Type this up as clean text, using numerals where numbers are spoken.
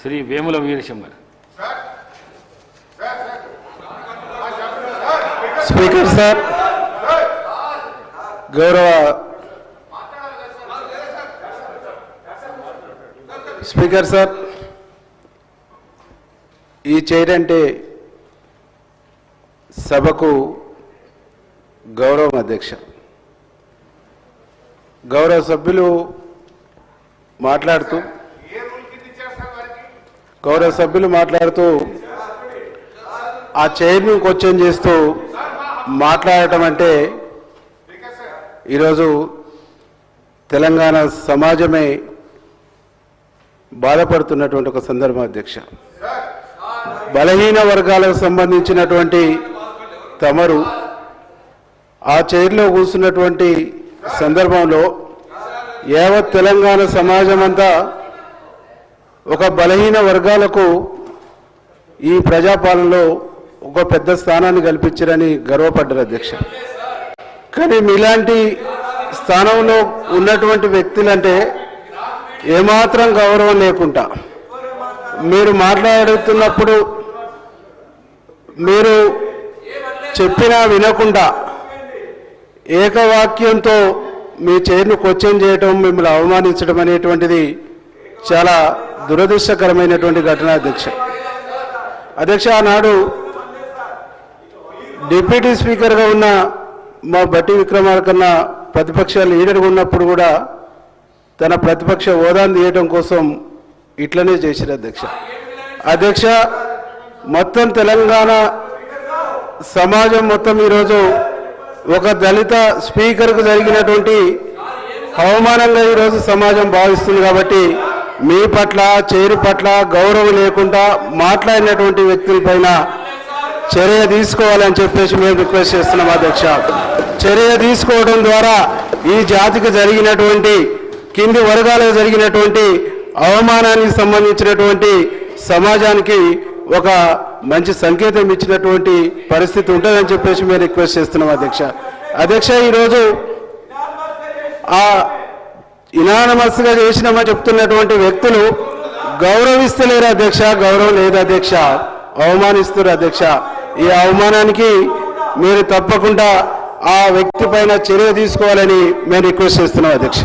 శ్రీ వేముల వీరేశం గారు. Speaker sir, గౌరవ speaker sir, ఈ చైర్ అంటే సభకు గౌరవం అధ్యక్ష. గౌరవ సభ్యులు మాట్లాడుతూ ఆ చైర్ను క్వశ్చన్ చేస్తూ మాట్లాడటం అంటే ఈరోజు తెలంగాణ సమాజమే బాధపడుతున్నటువంటి ఒక సందర్భం అధ్యక్ష. బలహీన వర్గాలకు సంబంధించినటువంటి తమరు ఆ చైర్లో కూర్చున్నటువంటి సందర్భంలో యావత్ తెలంగాణ సమాజం అంతా ఒక బలహీన వర్గాలకు ఈ ప్రజాపాలనలో ఒక పెద్ద స్థానాన్ని కల్పించారని గర్వపడ్డారు అధ్యక్ష. కానీ మీలాంటి స్థానంలో ఉన్నటువంటి వ్యక్తులంటే ఏమాత్రం గౌరవం లేకుండా మీరు మాట్లాడుతున్నప్పుడు మీరు చెప్పినా వినకుండా ఏకవాక్యంతో మీ చైర్ను క్వశ్చన్ చేయటం, మిమ్మల్ని అవమానించడం అనేటువంటిది చాలా దురదృష్టకరమైనటువంటి ఘటన అధ్యక్ష. ఆనాడు డిప్యూటీ స్పీకర్గా ఉన్న మా బట్టి విక్రమార్కన్న ప్రతిపక్ష లీడర్గా ఉన్నప్పుడు కూడా తన ప్రతిపక్ష హోదాను తీయడం కోసం ఇట్లనే చేశారు అధ్యక్ష. మొత్తం తెలంగాణ సమాజం మొత్తం ఈరోజు ఒక దళిత స్పీకర్కు జరిగినటువంటి అవమానంగా ఈరోజు సమాజం భావిస్తుంది. కాబట్టి మీ పట్ల, చైర్ పట్ల గౌరవం లేకుండా మాట్లాడినటువంటి వ్యక్తులపైన చర్య తీసుకోవాలని చెప్పేసి మేము రిక్వెస్ట్ చేస్తున్నాం అధ్యక్ష. చర్య తీసుకోవడం ద్వారా ఈ జాతికి జరిగినటువంటి, కింది వర్గాలకు జరిగినటువంటి అవమానానికి సంబంధించినటువంటి సమాజానికి ఒక మంచి సంకేతం ఇచ్చినటువంటి పరిస్థితి ఉంటుందని చెప్పేసి మేము రిక్వెస్ట్ చేస్తున్నాం అధ్యక్ష. ఈరోజు ఆ ఇనానమస్గా చేసినామని చెప్తున్నటువంటి వ్యక్తులు గౌరవిస్తలేరు అధ్యక్ష, గౌరవం లేదు అధ్యక్ష, అవమానిస్తున్నారు అధ్యక్ష. ఈ అవమానానికి మీరు తప్పకుండా ఆ వ్యక్తి పైన చర్య తీసుకోవాలని మేము రిక్వెస్ట్ చేస్తున్నాం అధ్యక్ష.